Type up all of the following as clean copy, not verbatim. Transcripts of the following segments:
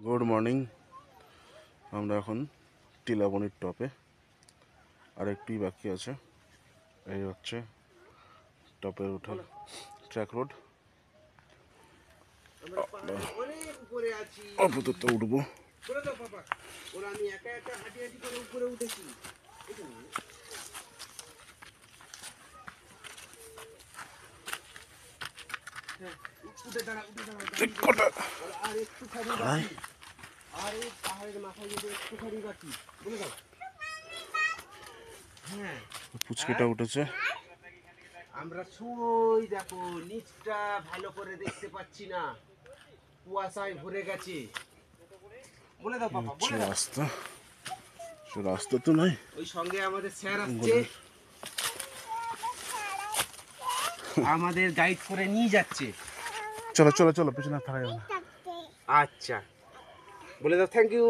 Good morning. আমরা এখন টিলাবনির টপে, আর একটুই বাকি আছে। এই হচ্ছে টপের ওঠার ট্র্যাক রোড। আপাতত উঠবো। পুচকিটা উঠেছে। আমরা সই দেখো নিচটা ভালো করে দেখতে পাচ্ছি না, কুয়াশায় ভরে গেছে। বলে দাও পাপা, বলে দাও। রাস্তা রাস্তা তো নাই। ওই সঙ্গে আমাদের স্যার আসছে, আমাদের গাইড করে নিয়ে যাচ্ছে। চলো চলো চলো, পিছনে থাকা যাবে না। আচ্ছা, বলে দাও থ্যাংক ইউ।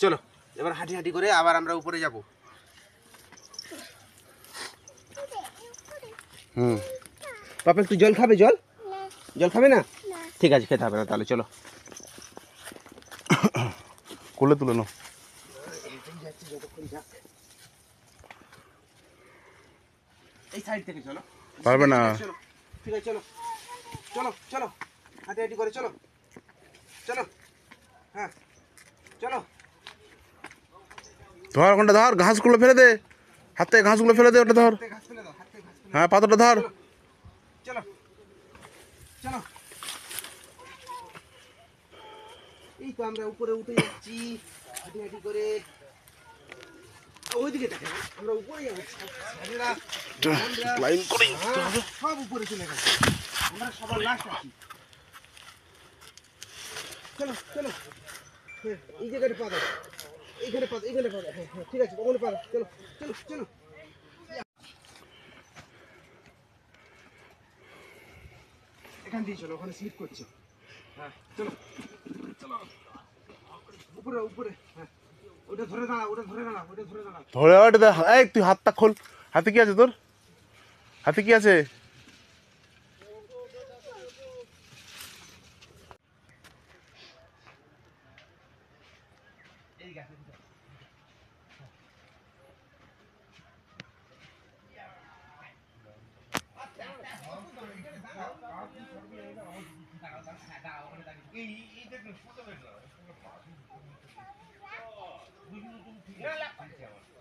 চলো এবার হাঁটি হাঁটি করে আবার আমরা উপরে যাব। পাপা একটু জল খাবে? জল জল খাবে না? ঠিক আছে, খেতে হবে না তাহলে। চলো কোলে তুলে নাও। এই সাইড থেকে চলো। পারবে না। ঠিক আছে, চলো চলো চলো, হাঁটি হাঁটি করে চলো চলো। হ্যাঁ চলো। ধর ওখানটা, ধর ঘাসগুলো ফেলে দে, হাত থেকে ঘাসগুলো ফেলে দে, ওটা ধর। ঘাস ফেলে দাও, হাত থেকে ঘাস ফেলে দাও। হ্যাঁ, পাথরটা ধর। চলো চলো। এই তো আমরা উপরে উঠে যাচ্ছি হাঁটি হাঁটি করে। ওইদিকে দেখেন, আমরা উপরে যাবো। লাইন করে সব উপরে চলে গেছে, আমরা সবার লাস্ট আছি। চলো চলো, হ্যাঁ এই জায়গাটা পা দাও, এইখানে পা দাও, এইখানে পা দাও। হ্যাঁ হ্যাঁ ঠিক আছে, ওখানে পা দাও। চলো চলো চলো। এখান দিয়ে চলো, ওখানে স্লিপ করছে। হ্যাঁ চলো চলো, উপরে উপরে। হ্যাঁ ওটা ধরে দাঁড়া, ওটা ধরে দাঁড়া, ওটা ধরে দাঁড়া। ধরে ওটা দে। এই তুই হাতটা খোল। হাতে কি আছে তোর? হাতে কি আছে?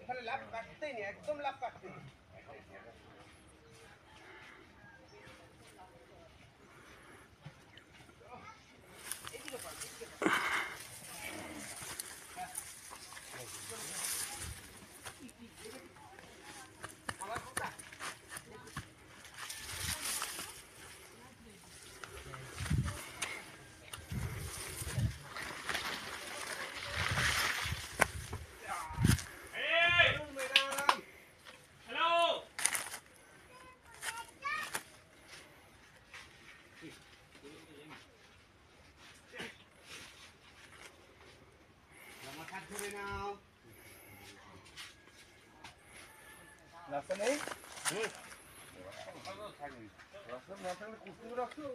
এখানে লাভ কাটতেই নেই, একদম লাভ কাটতেই নেই। ধরে নাও। রাস্তা নেই? রাস্তা না থাকলে কুস্তি রাখছো।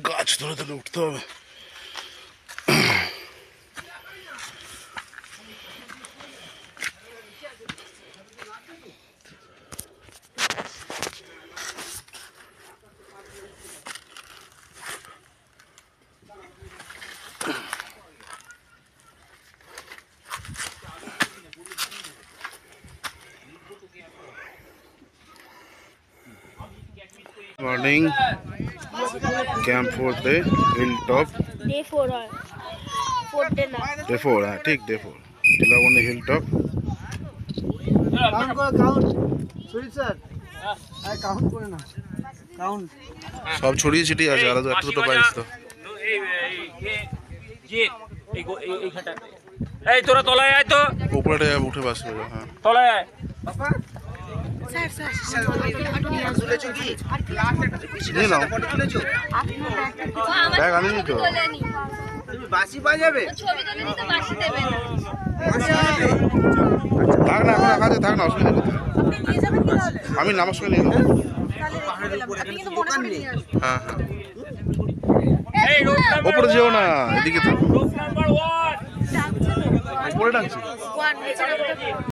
গাছ ধরে ধরে উঠতে হবে। मॉर्निंग कैंप 4 पे हिल टॉप डे 4 है 4 डे ना डे 4 है ठीक डे 4 টিলাবনি হিল টপ। কাউন্ট করো, কাউন্ট সুরিত স্যার। হ্যাঁ কাউন্ট করে না, কাউন্ট। সব ছড়িয়ে ছিটিয়ে আছে, আর একটা দুটো পাইছ তো। ও এইখানটাতে। এই তোরা তলায় আয় তো, উপরে উঠে বাসবে হ্যাঁ তলায় আয়। নিয়ে নাও ব্যাগ আনিনি তো বাসি বাজাবে থাক না এখন রাখা আছে থাক না অসুবিধা নেই আমি নামার সঙ্গে নিয়ে নেবো হ্যাঁ হ্যাঁ এই রোড নাম্বার ওপরে যেও না এদিকে তো রোড নাম্বার 1 উপরে ডাকছি